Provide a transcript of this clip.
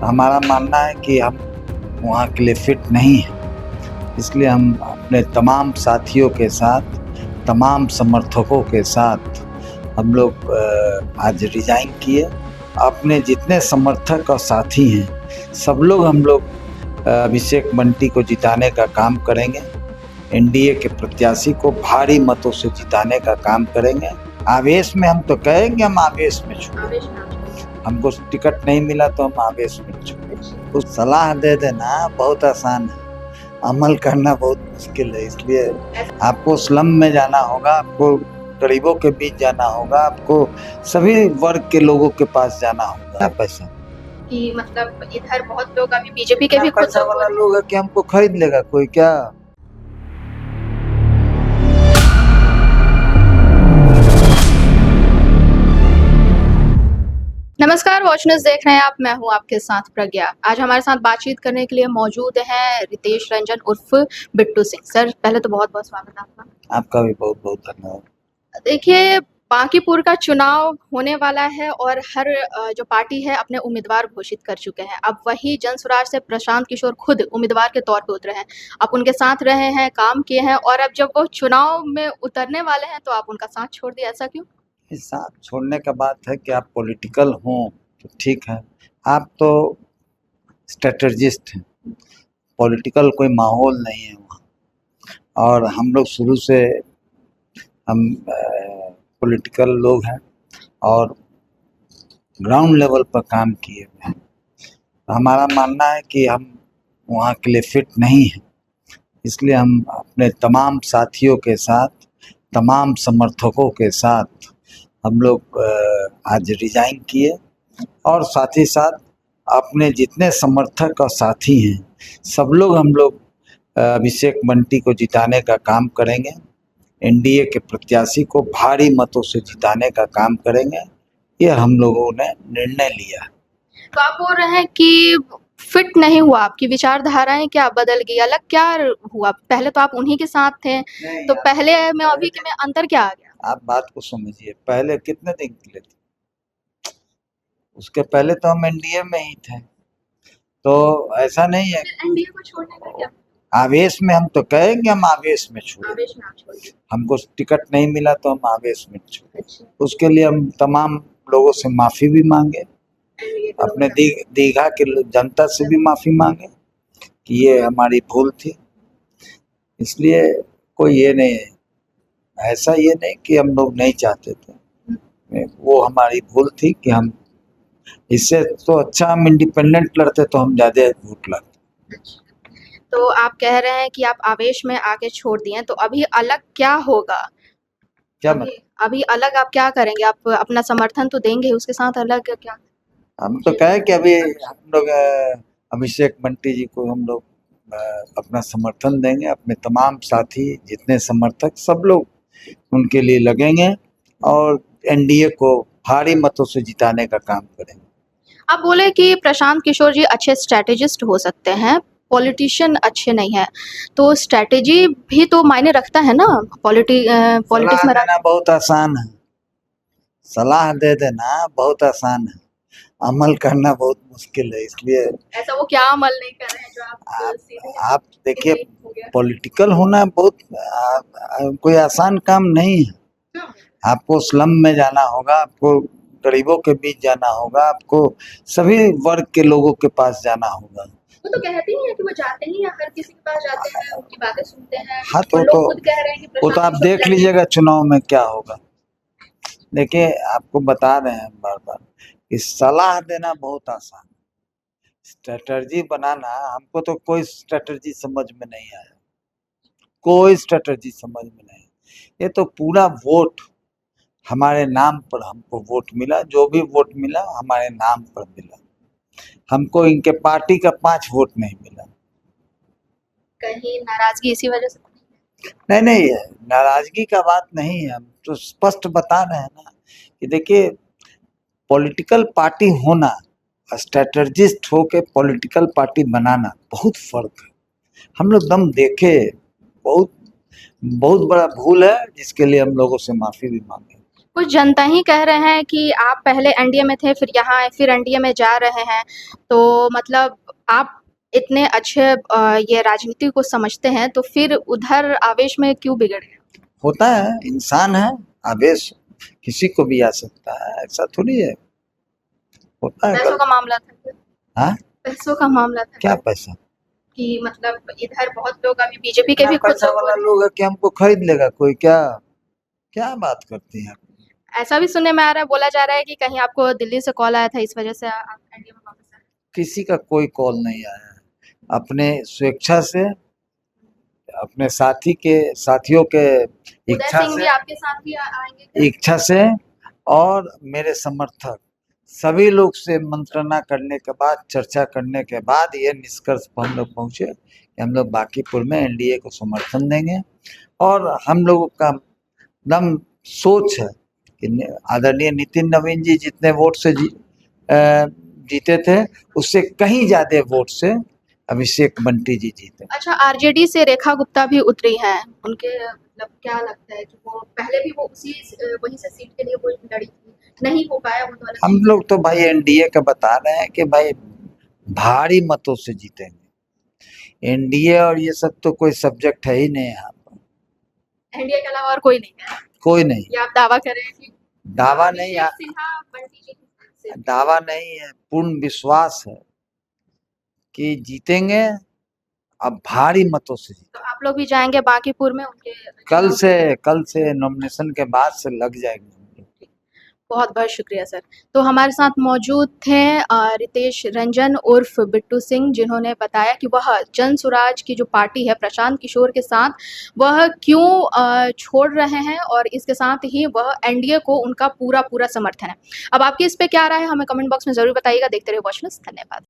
हमारा मानना है कि हम वहाँ के लिए फिट नहीं हैं, इसलिए हम अपने तमाम साथियों के साथ, तमाम समर्थकों के साथ हम लोग आज रिजाइन किए। अपने जितने समर्थक और साथी हैं सब लोग हम लोग अभिषेक बंटी को जिताने का काम करेंगे। एनडीए के प्रत्याशी को भारी मतों से जिताने का काम करेंगे। आवेश में हम तो कहेंगे, हम आवेश में छोड़ेंगे। हमको टिकट नहीं मिला तो हम आवेश में छोड़ेंगे। कुछ सलाह दे देना बहुत आसान है, अमल करना बहुत मुश्किल है। इसलिए आपको स्लम में जाना होगा, आपको गरीबों के बीच जाना होगा, आपको सभी वर्ग के लोगों के पास जाना होगा। पैसा कि मतलब इधर बहुत लोग अभी बीजेपी के भी खुद पैसा वाला लोग है कि हमको खरीद लेगा कोई क्या? नमस्कार, वॉच न्यूज़ देख रहे हैं आप। मैं हूं आपके साथ प्रज्ञा। आज हमारे साथ बातचीत करने के लिए मौजूद हैं रितेश रंजन उर्फ बिट्टू सिंह। सर, पहले तो बहुत बहुत स्वागत है आपका। आपका भी बहुत बहुत धन्यवाद। देखिए, बांकीपुर का चुनाव होने वाला है और हर जो पार्टी है अपने उम्मीदवार घोषित कर चुके हैं। अब वही जनसुराज से प्रशांत किशोर खुद उम्मीदवार के तौर पे उतरे हैं। आप उनके साथ रहे हैं, काम किए हैं, और अब जब वो चुनाव में उतरने वाले हैं तो आप उनका साथ छोड़ दिया, ऐसा क्यों? इस साथ छोड़ने का बात है कि आप पॉलिटिकल हों तो ठीक है, आप तो स्ट्रेटजिस्ट हैं। पॉलिटिकल कोई माहौल नहीं है वहाँ, और हम लोग शुरू से हम पॉलिटिकल लोग हैं और ग्राउंड लेवल पर काम किए हुए हैं। हमारा मानना है कि हम वहाँ के लिए फिट नहीं हैं, इसलिए हम अपने तमाम साथियों के साथ, तमाम समर्थकों के साथ हम लोग आज रिजाइन किए। और साथ ही साथ अपने जितने समर्थक और साथी हैं सब लोग हम लोग अभिषेक बंटी को जिताने का काम करेंगे। एनडीए के प्रत्याशी को भारी मतों से जिताने का काम करेंगे, ये हम लोगों ने निर्णय लिया है। तो आप बोल रहे हैं कि फिट नहीं हुआ, आपकी विचारधाराएं क्या बदल गई, अलग क्या हुआ? पहले तो आप उन्हीं के साथ थे, तो पहले में अभी के में अंतर क्या आ गया? आप बात को समझिए, पहले कितने दिन के लिए थे? उसके पहले तो हम एनडीए में ही थे, तो ऐसा नहीं है। एनडीए को छोड़ने का क्या? आवेश में हम तो कहेंगे, हम आवेश में छोड़ेंगे। आवेश में आप छोड़ दिए। हमको टिकट नहीं मिला तो हम आवेश में छोड़ेंगे। उसके लिए हम तमाम लोगों से माफी भी मांगे, अपने दीघा के जनता से भी माफी मांगे कि ये हमारी भूल थी। इसलिए कोई ये नहीं है, ऐसा ये नहीं कि हम लोग नहीं चाहते थे, वो हमारी भूल थी कि हम इससे तो अच्छा हम इंडिपेंडेंट लड़ते तो हम ज़्यादा वोट लाते। तो आप कह रहे हैं कि आप आवेश में आके छोड़ दिए, तो अभी अलग क्या होगा? क्या अभी अलग आप क्या करेंगे? आप अपना समर्थन तो देंगे, उसके साथ अलग क्या? हम तो कहे कि अभी हम लोग अभिषेक बंटी जी को हम लोग अपना समर्थन देंगे। अपने तमाम साथी जितने समर्थक सब लोग उनके लिए लगेंगे और एनडीए को भारी मतों से जिताने का काम करेंगे। आप बोले कि प्रशांत किशोर जी अच्छे स्ट्रैटेजिस्ट हो सकते हैं, पॉलिटिशियन अच्छे नहीं है, तो स्ट्रैटेजी भी तो मायने रखता है ना पॉलिटिक्स में। देना बहुत आसान है, सलाह दे देना बहुत आसान है, अमल करना बहुत मुश्किल है। इसलिए ऐसा वो क्या अमल नहीं कर रहे हैं जो आप देखिए, पॉलिटिकल होना बहुत कोई आसान काम नहीं है। आपको स्लम में जाना होगा, आपको गरीबों के बीच जाना होगा, आपको सभी वर्ग के लोगों के पास जाना होगा। वो तो कहते ही हैं कि वो जाते ही हैं, हर किसी के पास जाते हैं, उनकी बातें सुनते हैं। हाँ, तो खुद कह रहे हैं कि वो तो आप देख लीजिएगा चुनाव में क्या होगा। देखिए, आपको बता रहे हैं बार बार कि सलाह देना बहुत आसान है, स्ट्रेटजी बनाना हमको तो कोई स्ट्रेटजी समझ में नहीं आया, कोई स्ट्रेटजी समझ में नहीं। ये तो पूरा वोट हमारे नाम पर हमको वोट मिला, जो भी वोट मिला हमारे नाम पर मिला। हमको इनके पार्टी का 5 वोट नहीं मिला। कहीं नाराजगी इसी वजह से? नहीं, नाराजगी का बात नहीं है, हम तो स्पष्ट बता रहे हैं ना कि देखिए, पॉलिटिकल पार्टी होना, स्ट्रेटजिस्ट होके पॉलिटिकल पार्टी बनाना बहुत फर्क है। हम लोग दम देखे, बहुत बहुत बड़ा भूल है जिसके लिए हम लोगों से माफी भी मांगे। कुछ जनता ही कह रहे हैं कि आप पहले एनडीए में थे, फिर यहाँ आए, फिर एनडीए में जा रहे हैं, तो मतलब आप इतने अच्छे ये राजनीति को समझते हैं, तो फिर उधर आवेश में क्यों बिगड़ गए? होता है, इंसान है, आवेश किसी को भी आ सकता है, ऐसा थोड़ी है, होता है पैसों का मामला था क्या? हाँ, पैसों का मामला था क्या पैसा? कि मतलब इधर बहुत लोग अभी बीजेपी के इतना भी खुद पैसा लोग वाला बोल रहे लोग है कि हमको खरीद लेगा कोई? क्या क्या बात करती हैं आप? हैं। ऐसा भी सुनने में आ रहा है, बोला जा रहा है कि कहीं आपको दिल्ली से कॉल आया था, इस वजह से आप एनडीए में वापस आए। किसी का कोई कॉल नहीं आया है, अपने स्वेच्छा से, अपने साथियों के उदय इच्छा सिंह भी से, आपके साथ ही आएंगे क्या? इच्छा से और मेरे समर्थक सभी लोग से मंत्रणा करने के बाद, चर्चा करने के बाद ये निष्कर्ष पर हम लोग पहुंचे कि हम लोग बांकीपुर में एनडीए को समर्थन देंगे। और हम लोगों का दम सोच है कि आदरणीय नितिन नवीन जी जितने वोट से जीते थे, उससे कहीं ज्यादा वोट से अभिषेक बंटी जी जीते। अच्छा, आरजेडी से रेखा गुप्ता भी उतरी हैं, उनके मतलब क्या लगता है कि वो पहले भी वो उसी वहीं से सीट के लिए वो लड़ी थी, नहीं हो पाया वो तो अलग हम चीज लोग तो भाई एनडीए का बता रहे हैं कि भाई भारी मतों से जीतेंगे। एनडीए और ये सब तो कोई सब्जेक्ट है ही नहीं यहाँ पर, है। एनडीए के अलावा और कोई नहीं है, कोई नहीं। ये आप दावा कर रहे हैं कि दावा नहीं, अभिषेक सिन्हा बंटी जी से दावा नहीं है, पूर्ण विश्वास है कि जीतेंगे, अब भारी मतों से तो आप लोग भी जाएंगे बांकीपुर में उनके? कल से नॉमिनेशन के बाद से लग जाएंगे। बहुत बहुत शुक्रिया सर। तो हमारे साथ मौजूद थे रितेश रंजन उर्फ बिट्टू सिंह, जिन्होंने बताया कि वह जन स्वराज की जो पार्टी है प्रशांत किशोर के साथ, वह क्यों छोड़ रहे हैं और इसके साथ ही वह एनडीए को उनका पूरा पूरा समर्थन है। अब आपकी इस पे क्या राय है, हमें कमेंट बॉक्स में ज़रूर बताइएगा। देखते रहिए वॉच प्लस। धन्यवाद।